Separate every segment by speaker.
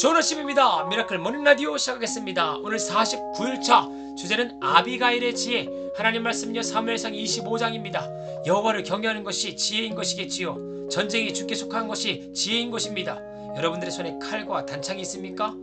Speaker 1: 좋은 아침입니다. 미라클 모닝 라디오 시작하겠습니다. 오늘 49일차 주제는 아비가일의 지혜. 하나님 말씀은요 사무엘상 25장입니다. 여호와를 경외하는 것이 지혜인 것이겠지요. 전쟁이 주께 속한 것이 지혜인 것입니다. 여러분들의 손에 칼과 단창이 있습니까?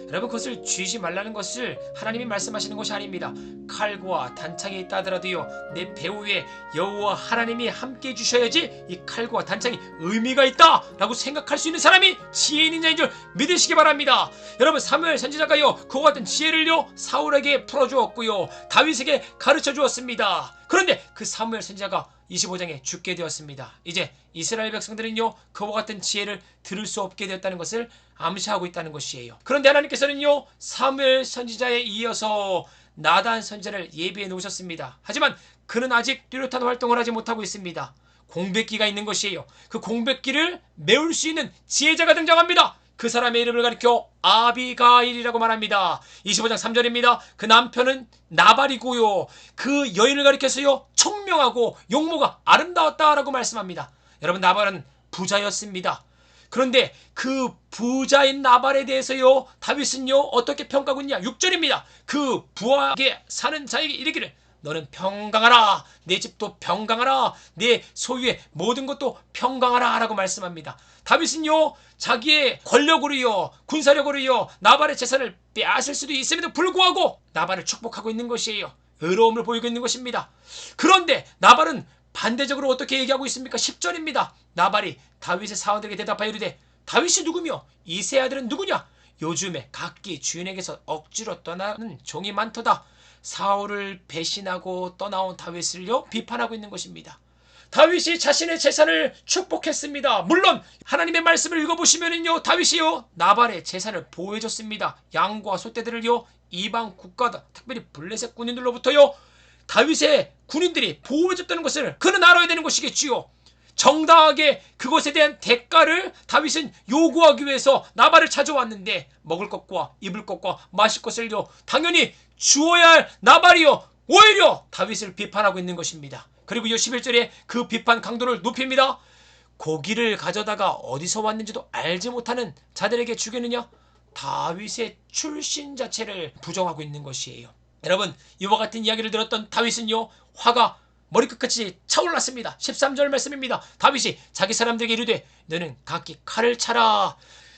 Speaker 1: 여러분 그것을 쥐지 말라는 것을 하나님이 말씀하시는 것이 아닙니다. 칼과 단창이 있다 하더라도요 내 배우 위에 여호와 하나님이 함께 해주셔야지 이 칼과 단창이 의미가 있다 라고 생각할 수 있는 사람이 지혜인인 자인 줄 믿으시기 바랍니다. 여러분 사무엘 선지자가요 그와 같은 지혜를요 사울에게 풀어주었고요 다윗에게 가르쳐 주었습니다. 그런데 그 사무엘 선지자가 25장에 죽게 되었습니다. 이제 이스라엘 백성들은요 그와 같은 지혜를 들을 수 없게 되었다는 것을 암시하고 있다는 것이에요. 그런데 하나님께서는요 사무엘 선지자에 이어서 나단 선지자를 예비해 놓으셨습니다. 하지만 그는 아직 뚜렷한 활동을 하지 못하고 있습니다. 공백기가 있는 것이에요. 그 공백기를 메울 수 있는 지혜자가 등장합니다. 그 사람의 이름을 가리켜 아비가일이라고 말합니다. 25장 3절입니다. 그 남편은 나발이고요 그 여인을 가리켜서요 총명하고 용모가 아름다웠다라고 말씀합니다. 여러분 나발은 부자였습니다. 그런데 그 부자인 나발에 대해서요 다윗은요 어떻게 평가하고 있냐. 6절입니다. 그 부하게 사는 자에게 이르기를 너는 평강하라. 내 집도 평강하라. 내 소유의 모든 것도 평강하라 라고 말씀합니다. 다윗은요 자기의 권력으로요 군사력으로요 나발의 재산을 빼앗을 수도 있음에도 불구하고 나발을 축복하고 있는 것이에요. 의로움을 보이고 있는 것입니다. 그런데 나발은 반대적으로 어떻게 얘기하고 있습니까? 10절입니다. 나발이 다윗의 사원들에게 대답하여 이르되 다윗이 누구며 이새의 아들은 누구냐? 요즘에 각기 주인에게서 억지로 떠나는 종이 많도다. 사울을 배신하고 떠나온 다윗을요 비판하고 있는 것입니다. 다윗이 자신의 재산을 축복했습니다. 물론 하나님의 말씀을 읽어보시면요 다윗이요 나발의 재산을 보호해줬습니다. 양과 소떼들을요 이방 국가다 특별히 블레셋 군인들로부터요 다윗의 군인들이 보호해줬다는 것을 그는 알아야 되는 것이겠지요. 정당하게 그것에 대한 대가를 다윗은 요구하기 위해서 나발을 찾아왔는데 먹을 것과 입을 것과 마실 것을요 당연히 주어야 할 나발이요 오히려 다윗을 비판하고 있는 것입니다. 그리고 11절에 그 비판 강도를 높입니다. 고기를 가져다가 어디서 왔는지도 알지 못하는 자들에게 주겠느냐? 다윗의 출신 자체를 부정하고 있는 것이에요. 여러분 이와 같은 이야기를 들었던 다윗은요 화가 머리끝까지 차올랐습니다. 13절 말씀입니다. 다윗이 자기 사람들에게 이르되 너는 각기 칼을 차라.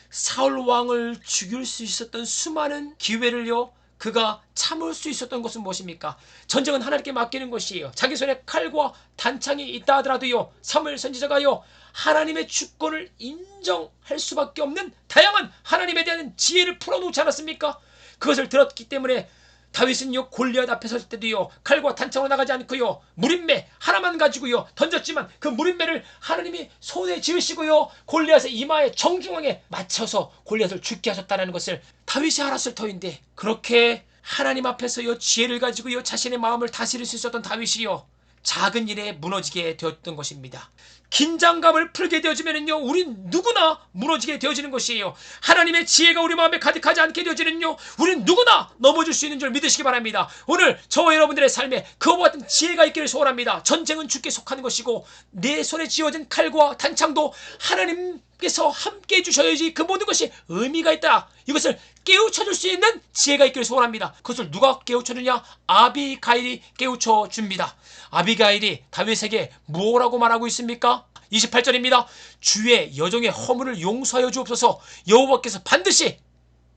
Speaker 1: 사울 왕을 죽일 수 있었던 수많은 기회를요 그가 참을 수 있었던 것은 무엇입니까? 전쟁은 하나님께 맡기는 것이에요. 자기 손에 칼과 단창이 있다 하더라도요 사무엘 선지자가요 하나님의 주권을 인정할 수밖에 없는 다양한 하나님에 대한 지혜를 풀어놓지 않았습니까? 그것을 들었기 때문에 다윗은요 골리앗 앞에 설 때도요 칼과 단창으로 나가지 않고요 무림매 하나만 가지고요 던졌지만 그 무림매를 하나님이 손에 쥐으시고요 골리앗의 이마에 정중앙에 맞춰서 골리앗을 죽게 하셨다는 것을 다윗이 알았을 터인데 그렇게 하나님 앞에서요 지혜를 가지고요 자신의 마음을 다스릴 수 있었던 다윗이요 작은 일에 무너지게 되었던 것입니다. 긴장감을 풀게 되어지면요 우린 누구나 무너지게 되어지는 것이에요. 하나님의 지혜가 우리 마음에 가득하지 않게 되어지면요 우린 누구나 넘어질 수 있는 줄 믿으시기 바랍니다. 오늘 저와 여러분들의 삶에 그와 같은 지혜가 있기를 소원합니다. 전쟁은 주께 속한 것이고 내 손에 쥐어진 칼과 단창도 하나님께서 함께 해주셔야지 그 모든 것이 의미가 있다. 이것을 깨우쳐줄 수 있는 지혜가 있기를 소원합니다. 그것을 누가 깨우쳐주냐? 아비가일이 깨우쳐 줍니다. 아비가일이 다윗에게 뭐라고 말하고 있습니까? 28절입니다. 주의 여종의 허물을 용서하여 주옵소서. 여호와께서 반드시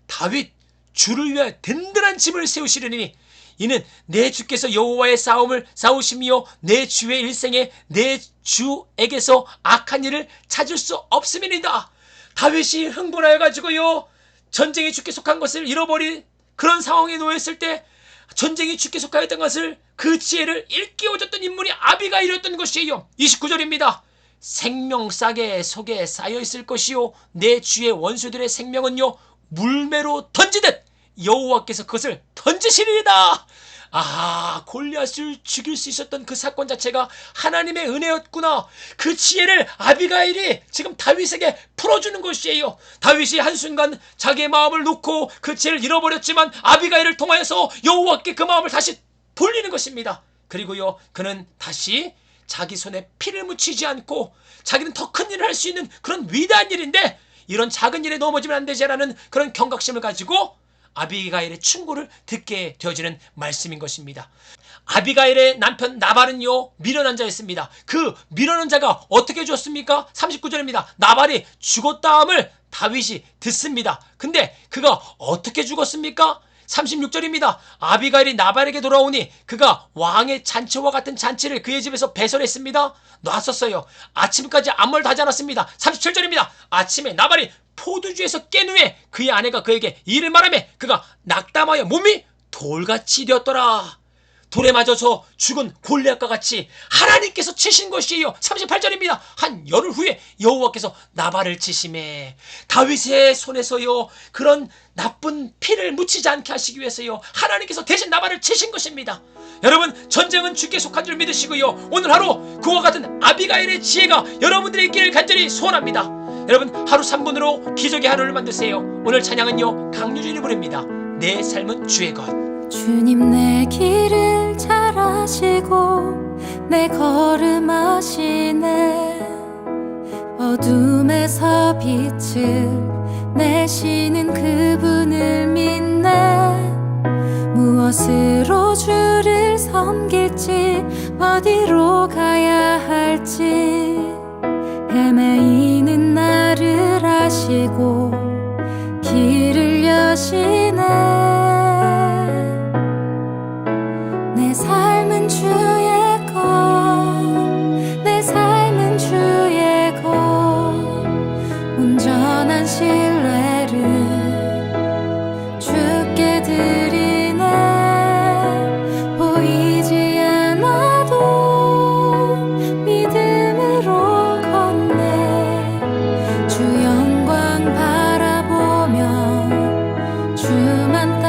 Speaker 1: 다윗 주를 위하여 든든한 집을 세우시려니 이는 내 주께서 여호와의 싸움을 싸우시며 내 주의 일생에 내 주에게서 악한 일을 찾을 수 없음이니이다. 다윗이 흥분하여 가지고요 전쟁이 주께 속한 것을 잃어버린 그런 상황에 놓였을 때 전쟁이 주께 속하였던 것을 그 지혜를 일깨워줬던 인물이 아비가일이었던 것이에요. 29절입니다. 생명싸개 속에 쌓여있을 것이요 내 주의 원수들의 생명은요 물매로 던지듯 여호와께서 그것을 던지시리이다. 골리앗을 죽일 수 있었던 그 사건 자체가 하나님의 은혜였구나. 그 지혜를 아비가일이 지금 다윗에게 풀어주는 것이에요. 다윗이 한순간 자기의 마음을 놓고 그 지혜를 잃어버렸지만 아비가일을 통하여서 여호와께 그 마음을 다시 돌리는 것입니다. 그리고요 그는 다시 자기 손에 피를 묻히지 않고 자기는 더 큰 일을 할 수 있는 그런 위대한 일인데 이런 작은 일에 넘어지면 안 되지라는 그런 경각심을 가지고 아비가일의 충고를 듣게 되어지는 말씀인 것입니다. 아비가일의 남편 나발은요, 미련한 자였습니다. 그 미련한 자가 어떻게 죽었습니까? 39절입니다. 나발이 죽었다함을 다윗이 듣습니다. 근데 그가 어떻게 죽었습니까? 36절입니다. 아비가일이 나발에게 돌아오니 그가 왕의 잔치와 같은 잔치를 그의 집에서 배설했습니다. 놨었어요. 아침까지 아무 말도 하지 않았습니다. 37절입니다. 아침에 나발이 포도주에서 깬 후에 그의 아내가 그에게 이를 말하며 그가 낙담하여 몸이 돌같이 되었더라. 돌에 맞아서 죽은 골리앗과 같이 하나님께서 치신 것이에요. 38절입니다. 한 열흘 후에 여호와께서 나발을 치심에 다윗의 손에서요, 그런 나쁜 피를 묻히지 않게 하시기 위해서요, 하나님께서 대신 나발을 치신 것입니다. 여러분, 전쟁은 주께 속한 줄 믿으시고요, 오늘 하루 그와 같은 아비가일의 지혜가 여러분들의 있기를 간절히 소원합니다. 여러분, 하루 3분으로 기적의 하루를 만드세요. 오늘 찬양은요, 강유진이 부릅니다. 내 삶은 주의 것.
Speaker 2: 주님 내 길을 잘 아시고 내 걸음 아시네. 어둠에서 빛을 내시는 그분을 믿네. 무엇으로 주를 섬길지 어디로 가야 할지 헤매이는 나를 아시고 길을 여시네. 내 삶은 주의 것, 내 삶은 주의 것, 온전한 신뢰를 주께 드리네. 보이지 않아도 믿음으로 걷네. 주 영광 바라보며 주만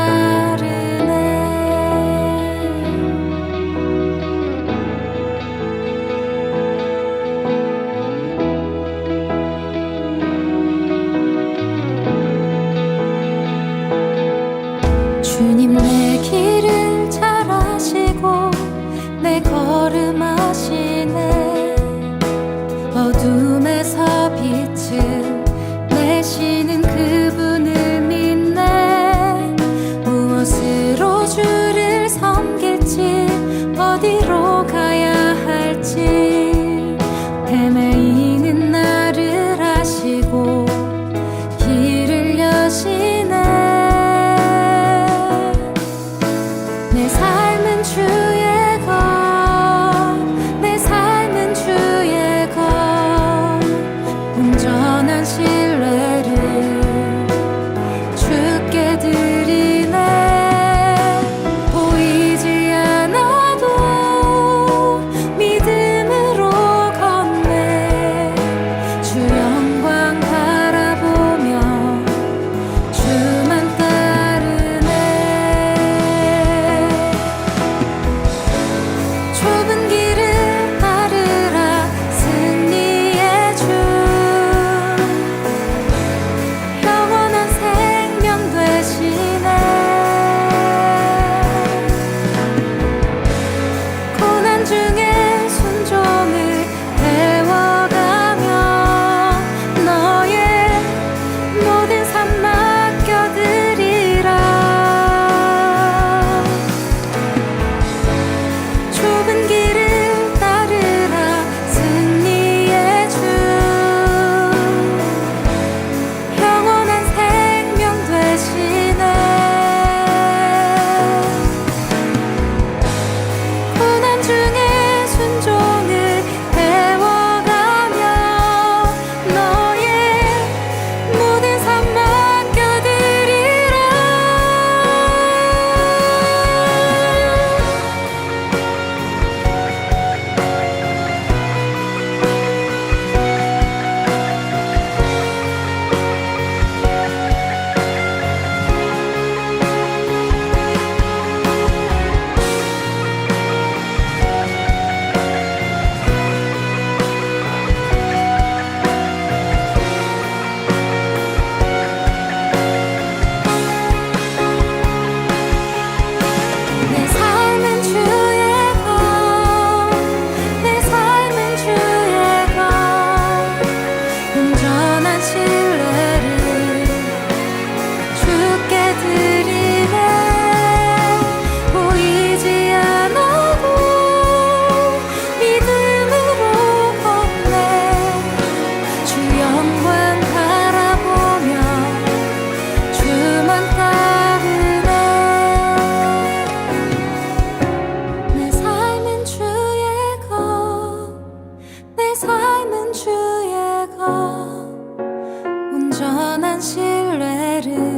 Speaker 2: 신뢰를